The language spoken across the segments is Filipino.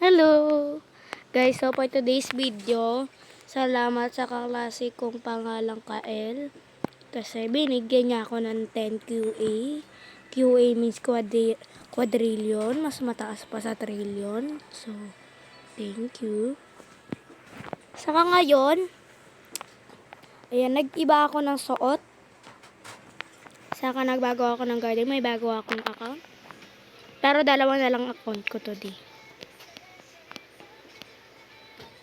Hello! Guys, so for today's video, salamat sa kaklase kong pangalang Kael. Kasi binigyan niya ako ng 10 QA. QA means quadrillion. Mas mataas pa sa trillion. So, thank you. Saka ngayon, ayan, nag-iba ako ng suot. Saka nagbago ako ng garden. May bago akong account. Pero dalawa na lang account ko today.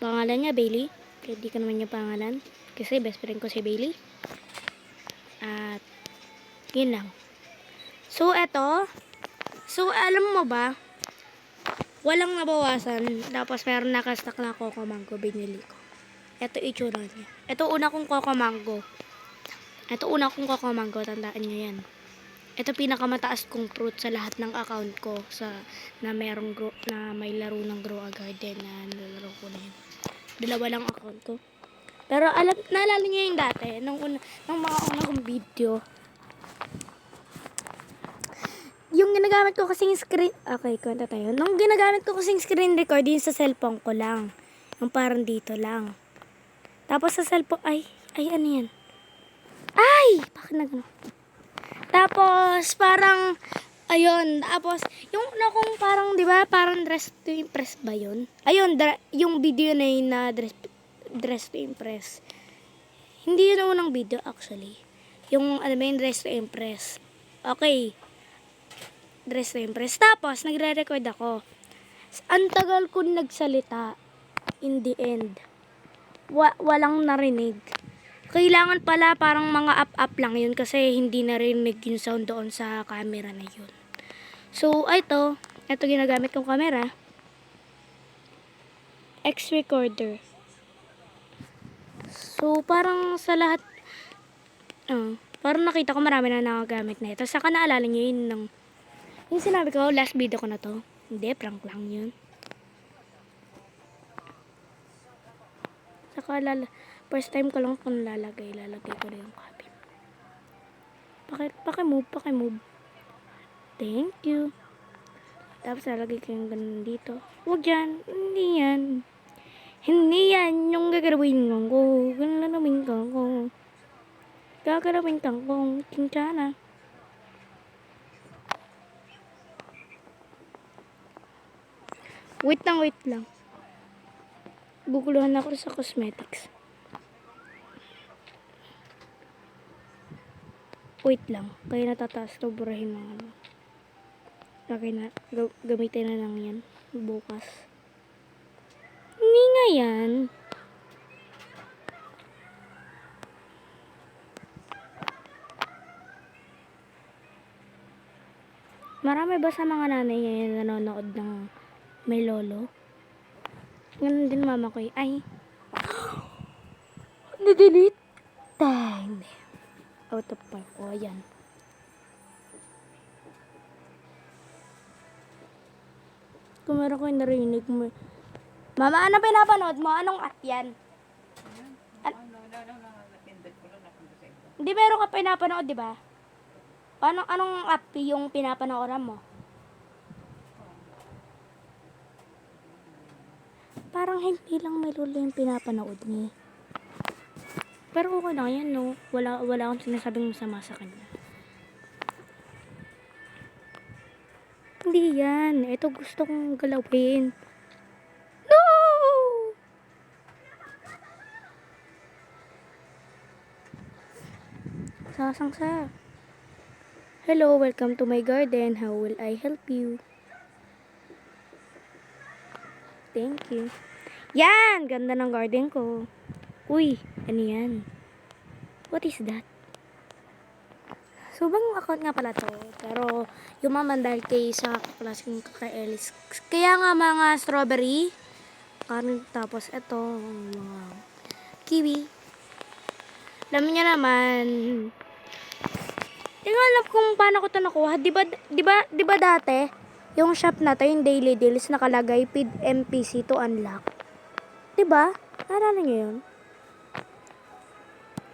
Pangalan niya Bailey. Pwede ka naman yung pangalan. Kasi best friend ko si Bailey. At yun lang. So eto. So alam mo ba? Walang nabawasan. Tapos meron nakastock na Coco Mango. Binili ko. Eto itsura niya. Eto una kong Coco Mango. Tandaan niyo yan. Ito pinakamataas kong fruit sa lahat ng account ko na may laro ng Grow a Garden na nilalaro ko na yun. Dalawa lang account ko. Pero naalala niyo yung dati nung mga una kong video. Yung ginagamit ko kasing screen, okay, kwenta tayo. Nung ginagamit ko kasing screen record din sa cellphone ko lang. Yung parang dito lang. Tapos sa cellphone, ay ano yan? Ay! Bakit na gano'n? Tapos, parang, ayun, tapos, yung una kong parang, di ba, parang Dress to Impress ba yun? Ayun, yung video na yun na Dress to Impress. Hindi yun ang unang video, actually. Yung, ano ba yung Dress to Impress. Okay. Dress to Impress. Tapos, nagre-record ako. Ang tagal ko nagsalita, in the end. Walang narinig. Kailangan pala parang mga up-up lang yun kasi hindi narinig yung sound doon sa camera na yun. So, ito ginagamit kong camera. X-recorder. So, parang sa lahat, parang nakita ko marami na nakagamit na ito. Saka naalala nyo yun yung sinabi ko, last video ko na to. Hindi, prank lang yun. Saka first time ko lang kung lalagay ko na yung cabin. Pakimove. Thank you. Tapos lalagay ko yung ganun dito. Huwag yan. Hindi yan yung gagawin ko. Gagawin kong kintsana. Wait lang. Guguluhan ako sa cosmetics. Wait lang. Kaya natataas to burahin ng ano. Gamitin na lang yan. Bukas. Hindi nga yan. Marami ba sa mga nanay ngayon nanonood ng may lolo? Ganun din mama ko. Ay. Na-delete. Time. Out of park. O, ayan. Kung meron ko yung narinig mo. Mama, ano pinapanood mo? Anong app yan? Hindi, meron ka pinapanood, di ba? Anong app yung pinapanooran mo? Parang hindi lang may lolo yung pinapanood niya. Pero okay lang yan, no? Wala akong sinasabing masama sa kanya. Hindi yan. Ito gusto kong galawin. No! Sasangsa. Hello, welcome to my garden. How will I help you? Thank you. Yan! Ganda ng garden ko. Uy, ano yan? What is that? So, bang account nga pala to. Pero, yumaman dahil sa klaseng kaka-Elis. Kaya nga mga strawberry. Tapos, ito, mga kiwi. Alam niya naman. Hindi ko alam kung paano ko ito nakuha. Di ba dati, yung shop na to, yung daily deals, nakalagay feed MPC to unlock. Di ba? Naalala niyo yun?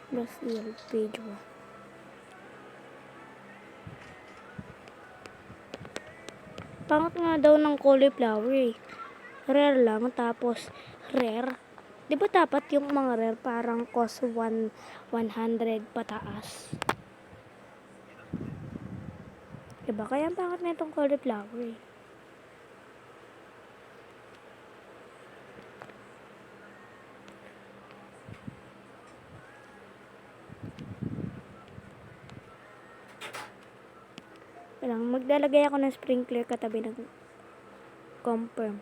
Last year, page 1. Pangat nga daw ng cauliflower eh. Rare lang, tapos rare. Di ba dapat yung mga rare parang cost 100 pataas? Diba? Kaya ang pangit na itong cauliflower eh. Maglalagay ako ng sprinkler katabi ng confirm.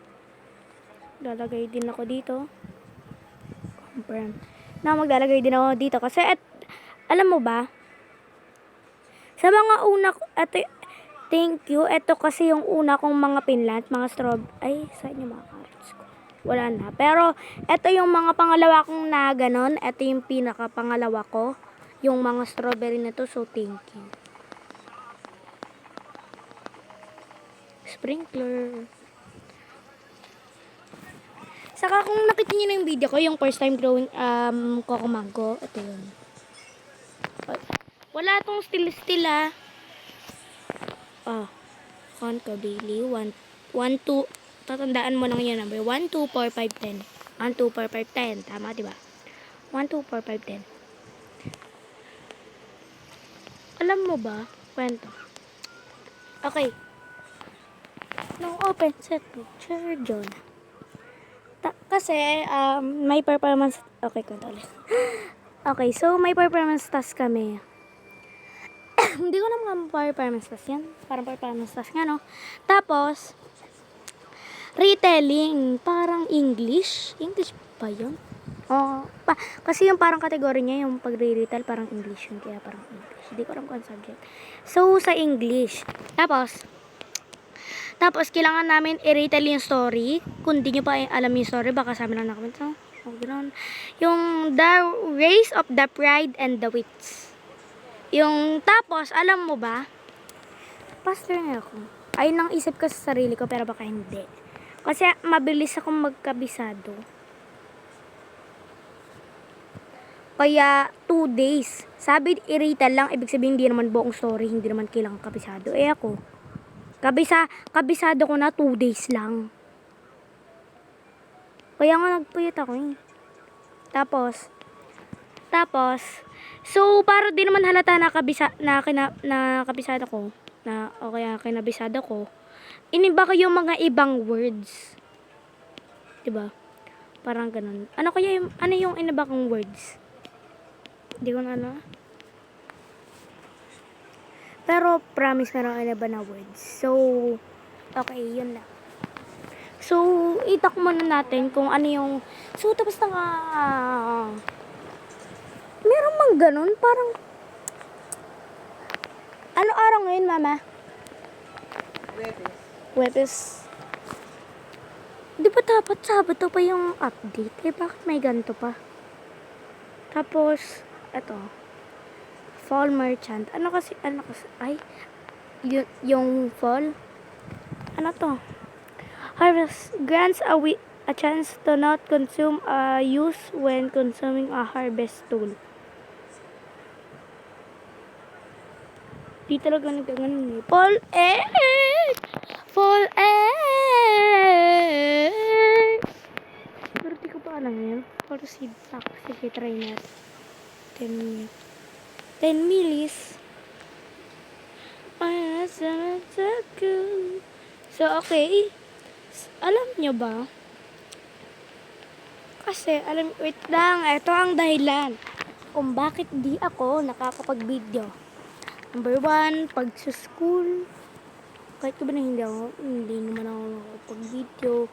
Lalagay din ako dito. Confirm. Maglalagay din ako dito kasi alam mo ba? Sa mga una ko, thank you. Ito kasi yung una kong mga pinlant, mga ay, saan yung mga carrots ko? Wala na. Pero, ito yung mga pangalawa kong na ganon. Ito yung pinaka pangalawa ko. Yung mga strawberry na to, so thank you. Sprinkler. Saka kung nakita nyo na yung video ko, yung first time growing coco mango, ito yun. Wala tong still ah. Conco daily, 1, 2, tatandaan mo lang yung number, 1, 2, 4, 5, 10. 1, 2, 4, 5, 10. Tama, diba? 1, 2, 4, 5, 10. Alam mo ba? Kwento. Okay. Nung open set picture, John. Kasi, may performance, okay, kwento ulit. Okay, so may performance task kami. Hindi ko naman performance task yan. Parang performance task nga, no? Tapos, retelling, parang English. English ba yun? Kasi yung parang kategory niya, yung pagre-retail, parang English yun. Kaya parang English. Hindi ko alam kung ano subject. So, sa English. Tapos, kailangan namin i-retell yung story. Kung di nyo pa alam yung story, baka sabi lang nakamit. So, yung The Race of the Pride and the Wits. Yung tapos, alam mo ba? Pastor na ako. Ay, nang isip ko sa sarili ko, pero baka hindi. Kasi mabilis akong magkabisado. Kaya 2 days. Sabi, i-retell lang. Ibig sabihin, hindi naman buong story. Hindi naman kailangan kabisado. Ako. Kabisado ko na 2 days lang. Kaya nga nagpuyat ako eh. Tapos, so, para di naman halata na kabisado ko, o kaya kinabisado ko, iniba ko yung mga ibang words. Diba? Parang ganun. Ano yung iniba kong words? Hindi ko na ano. Pero, promise meron iniba na words. So, okay, yun lang. So, itak muna natin kung ano yung, so, tapos na nga, meron mang ganun, parang, ano araw ngayon, mama? Webes. Di ba dapat Sabado pa yung update? Bakit may ganito pa? Tapos, eto, fall merchant. Ano kasi, ay, yung fall, ano to? Harvest grants a chance to not consume a use when consuming a harvest tool. Di talaga nagkaganon eh. Fall pero di ko pa alam yun. For seed pack. Sige, try natin. 10 milis. So, okay. Alam nyo ba? Kasi, wait lang. Ito ang dahilan kung bakit di ako nakakapag-video. Number 1, pag sa school, kahit ko ba na hindi naman ako nakakapag-video.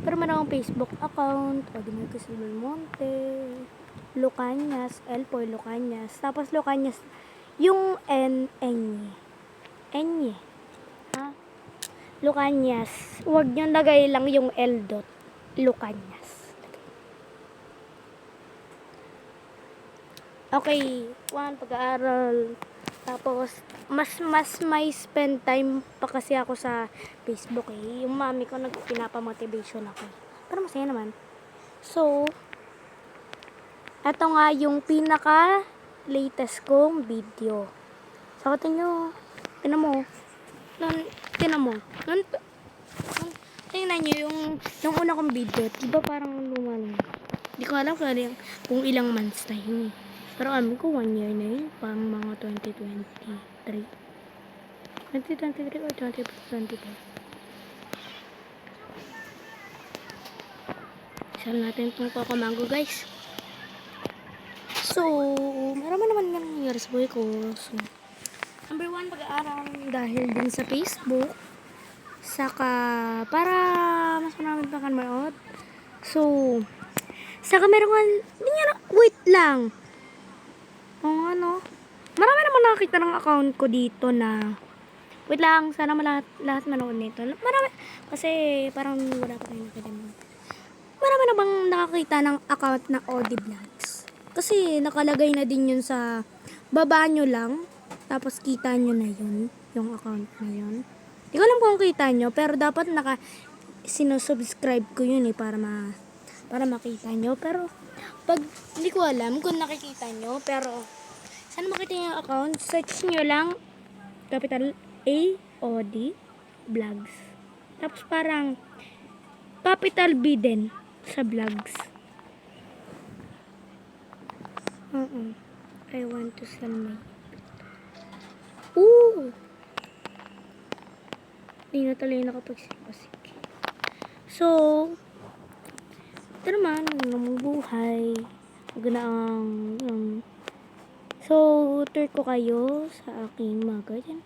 Pero meron akong Facebook account, Odimir Casilon Monte, Lucanyas, Elpoy Lucanyas. Tapos Lucanyas, yung Enye. Ha? Lucanyas. Huwag nyo lagay lang yung L dot. Lucanyas. Okay. 1, pag-aaral. Tapos, mas may spend time pa kasi ako sa Facebook eh. Yung mami ko pinapamotivation ako. Pero masaya naman. So, eto nga yung pinaka latest kong video. So, tingnan mo. tingnan nyo yung una kong video. Diba parang lumalang. Hindi ko alam kung ilang months na yun. Pero alam ko 1 year na yun. Parang mga 2023. 2023 or 2024. Saan natin itong Cocomango guys. So, marami naman nangyayari sa buhay ko. So, number 1, pag-aaral dahil din sa Facebook. Saka, para mas marami pa kan manood. So, saka meron kan, wait lang. Marami naman nakakita ng account ko dito na, wait lang, sana lahat manood nito. Marami, kasi parang wala pa kayo nakita mo. Marami na bang nakakita ng account na OD Vlogs? Kasi nakalagay na din yun sa baba nyo lang. Tapos kita nyo na yun, yung account na yun. Hindi ko alam kung kita nyo, pero dapat sinusubscribe ko yun para makita nyo. Pero pag hindi ko alam kung nakikita nyo, pero sana makita nyo yung account, search nyo lang capital A-O-D Vlogs. Tapos parang capital B din sa vlogs. I want to sell my... Ooh! Hindi na tuloy nakapagsipasik. So, ito naman, ang buhay. So, tour ko kayo sa aking mga garden.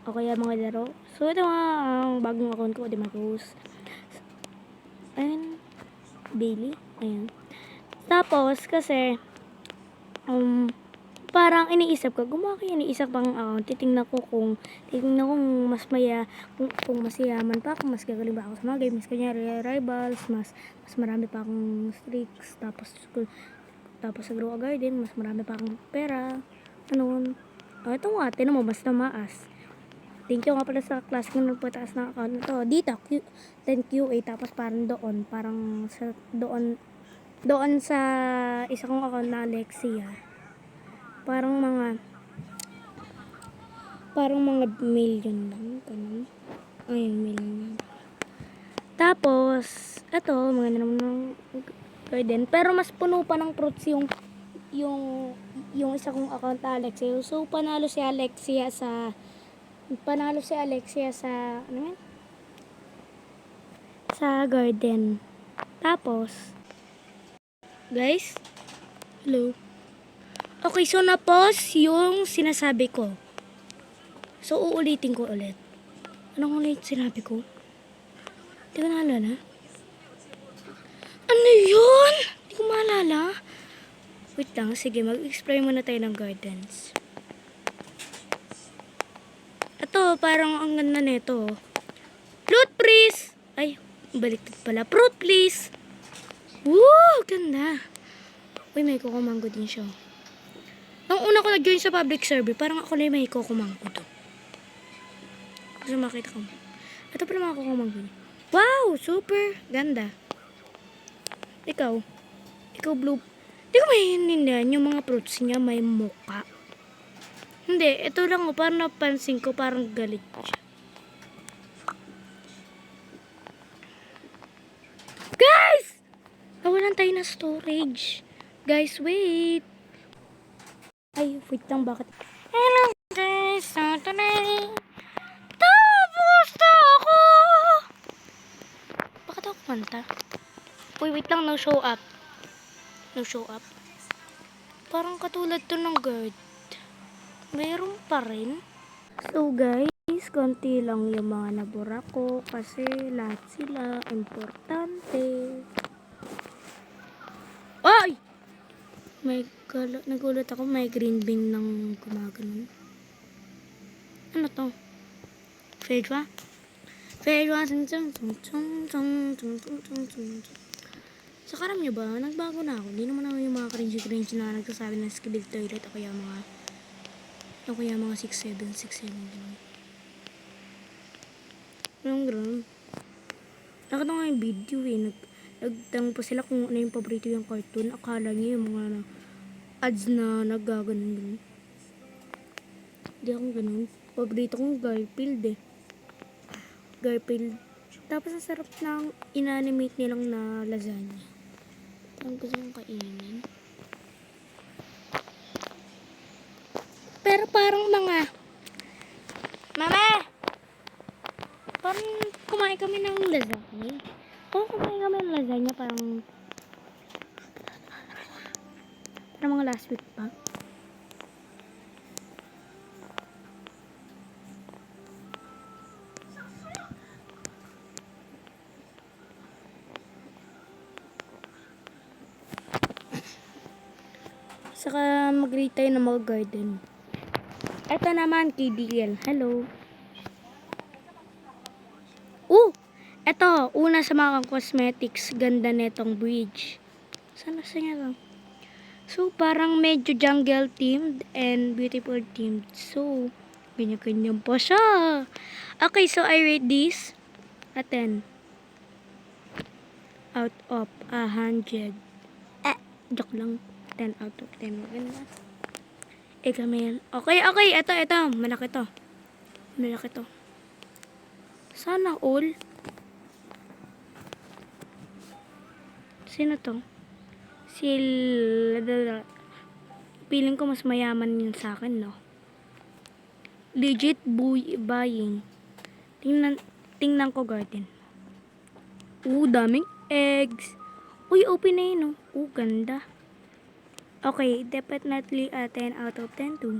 O kaya mga laro. So, ito nga ang bagong account ko, Dimagos. Ayan. Daily. Ayan. Tapos, kasi, parang iniisip ko, gumawa kayo iniisip pang account. Titingnan ko kung mas kung mas yaman pa ako, mas gagaling ba ako sa mga game, mas kanyari rivals, mas marami pa akong streaks, tapos sa Grow a Garden, mas marami pa akong pera. Ito nga, tinan mo, mas namaas. Thank you nga pala sa class kung nagpataas ng account na to. Dito, 10 QA, tapos parang doon sa isa kong account na Alexia. Parang mga million lang. Ganun. Ayun, million. Tapos, ito, mga naman ng garden. Pero mas puno pa ng fruits yung isa kong account na Alexia. So, panalo si Alexia sa sa garden. Tapos, guys, hello. Okay, so na-pause yung sinasabi ko. So, uulitin ko ulit. Anong ulit sinabi ko? Hindi ko naalala. Ano yun? Hindi ko maalala. Wait lang, sige, mag-explore muna tayo ng gardens. Ito, parang ang ganda nito. Fruit please! Ay, baliktad pala. Fruit please! Woo! Ganda. Uy, may Cocomango din siya. Nung una ko nag-join sa public survey, parang ako na may Cocomango to. Kasi makita ko. Ito pala mga Cocomango niya. Wow! Super! Ganda. Ikaw blue. Di ko maintindihan yung mga fruits niya may muka. Hindi, ito lang parang napansin ko, parang galit siya. Guys! Nawalan tayo na storage. Guys, wait. Ay, wait lang, bakit? Hello guys, so today, tapos na ako. Bakit ako kumanta? Uy, wait lang, no show up. Parang katulad to ng guard. Mayroon pa rin. So guys, konti lang yung mga nabura ko kasi lahat sila importante. Ay! Nagulat ako, may green bean ng gumaganon. Ano to? Fedwa? So, karam nyo ba? Nagbago na ako. Hindi naman ako yung mga cringy na nagsasabi ng skibid toilet o kaya mga 6'7". Anong gano'n? Nakita nga yung video nagtanong pa sila kung ano yung paborito yung cartoon. Akala niyo yung mga ads na naggaganon. Hindi ako ganun. Paborito kong Garfield. Tapos ang sarap ng inanimate nilang na lasagna. Ang gusto kong kainin. Pero parang mga... Mama! Parang kumain kami ng lasagna. Oo, kumain kami ng lasagna parang mga last week pa. Saka mag-read tayo ng mga garden. Ito naman, KDL. Hello. Ito, una sa mga cosmetics, ganda netong bridge. Sana sa niya lang. So, parang medyo jungle themed and beautiful themed. So, ganyan-ganyan pa siya. Okay, so I rate this a 10 out of 100. Joke lang. 10 out of 10. Maganda. Camille. Okay. Ito. Malaki to. Sana all. Sino to? Feeling ko mas mayaman yun sa akin, no? Legit buying. Tingnan ko garden. Daming eggs. Open na yun, no? Ganda. Okay, definitely a 10 out of 10 too.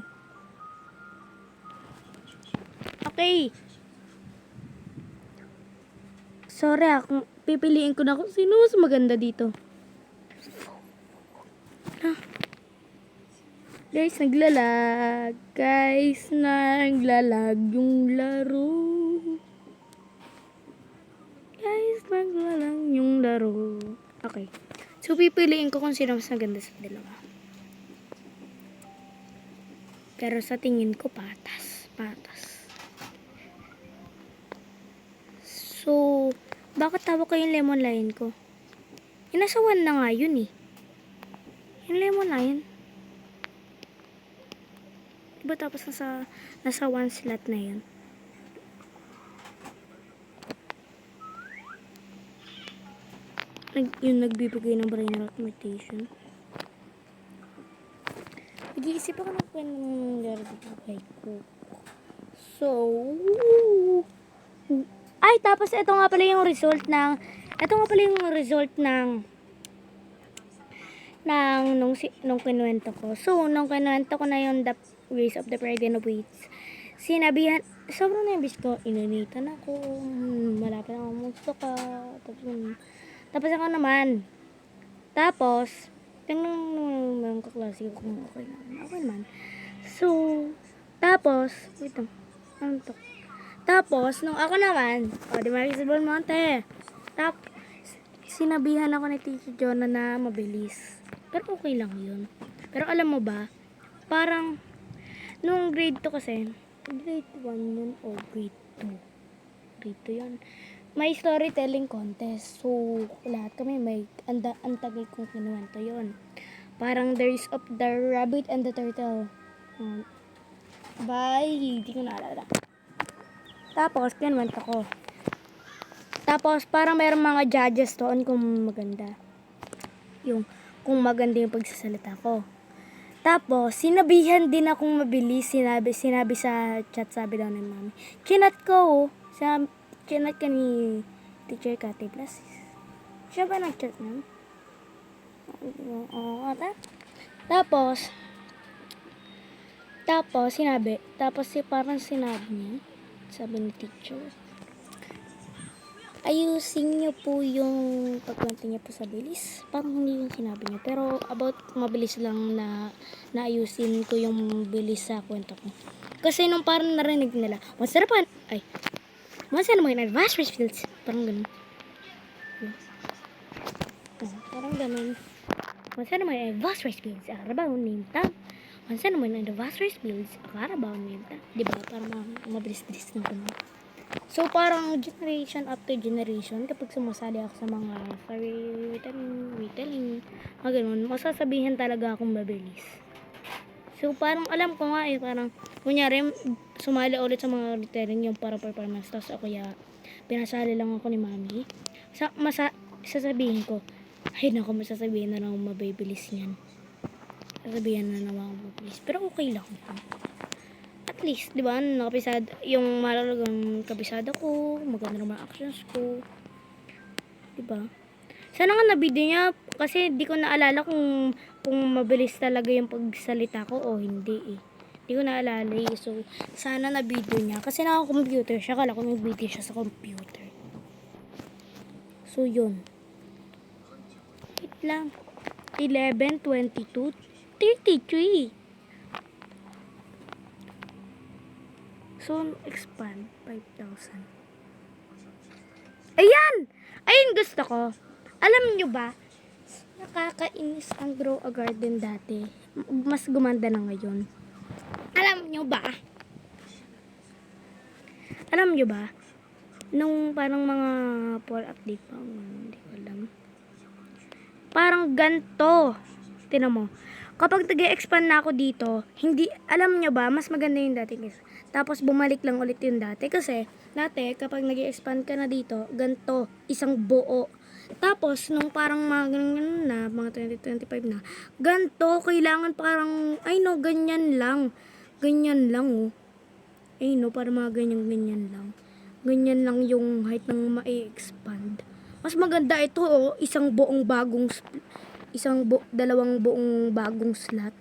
Okay. Sorry, kung pipiliin ko na kung sino mas maganda dito. Guys, naglalag yung laro. Okay. So, pipiliin ko kung sino mas maganda sa dalawa. Pero sa tingin ko, patas. So, bakit tawa ko yung lemon lion ko? Nasa 1 na nga yun eh. Yung lemon lion. Diba tapos nasa 1 slot na yun? Yung nagbibigay ng brain rot mutation. Nag-iisip ako ng nagbibigay ko. So, tapos ito nga pala yung result ng nung kinuwento ko. So, nung kinuwento ko na yung The Race of the Pride and the Weights, sinabihan, sobrang nabis ko, inanitan ako, malapit ako magsuka, tapos ako naman. Tapos, tingnan nung kaklase ko kung okay naman. So, tapos, wait lang, ano to? Tapos, nung ako naman, di Maricel Monte. Tapos, sinabihan ako ni Teacher Jonah na mabilis. Pero okay lang yun. Pero alam mo ba, parang, nung grade 2 kasi, grade 1 yun o grade 2? Grade 2 yun. May storytelling contest. So, lahat kami may antagay kong kinuwento yun. Parang The Race of the Rabbit and the Turtle. Hindi ko naalala. Tapos, kinuwento ko. Tapos, parang mayroong mga judges doon kung maganda. Kung maganda yung pagsasalita ko. Tapos, sinabihan din akong mabilis. Sinabi sa chat, sabi daw ng mami. Chinat ko, chinat ka ni Teacher Kate Plus. Siya ba nag-chat na? Oo, Tapos, parang sinabi niya, sabi ni teacher, ayusin niyo po yung pagkwento niya po sa bilis. Parang hindi yung sinabi niya. Pero about mabilis lang na naayusin ko yung bilis sa kwento ko. Kasi nung parang narinig nila, once naman in advanced fields. Parang ganun. Parang ganun. Once naman in advanced fields, arabaw name tag. Once naman in advanced fields, arabaw name tag. Diba? Parang mabilis-bilis na ganun. So, parang generation after generation, kapag sumasali ako sa mga storytelling, ganun, masasabihan talaga akong mabilis. So, parang alam ko nga parang, kunyari, sumali ulit sa mga retailing yung para performance. Tapos ako pinasali lang ako ni mami. Sasabihin ko, ay naku, masasabihin na lang mabibilis niyan. Sasabihin na naman ako mabilis. Pero okay lang. At least, di ba, nakapisada, yung malalagang kabisada ko, maganda naman actions ko. Di ba? Sana nga na-video niya, kasi di ko naalala kung mabilis talaga yung pagsalita ko o hindi eh. Di ko naalala eh. So, sana na-video niya. Kasi naka-computer siya, kala ko may video siya sa computer. So, yun. Wait lang. 11, 22, 33. So, expand 5,000. Ayan! Ayun gusto ko. Alam nyo ba, nakakainis ang grow a garden dati. Mas gumanda na ngayon. Alam nyo ba? Alam nyo ba? Nung parang mga fall update pa, hindi ko alam. Parang ganto. Tinan mo. Kapag nag-expand na ako dito, hindi, alam nyo ba, mas maganda yung dati. Tapos bumalik lang ulit yung dati. Kasi, dati, kapag nag-expand ka na dito, ganto, isang buo. Tapos, nung parang mga ganyan na, mga 2025 na, ganto, kailangan parang, ay no, ganyan lang. Ganyan lang, oh. Ay no, parang mga ganyan lang. Ganyan lang yung height ng ma-expand. Mas maganda ito, oh, dalawang buong bagong slot.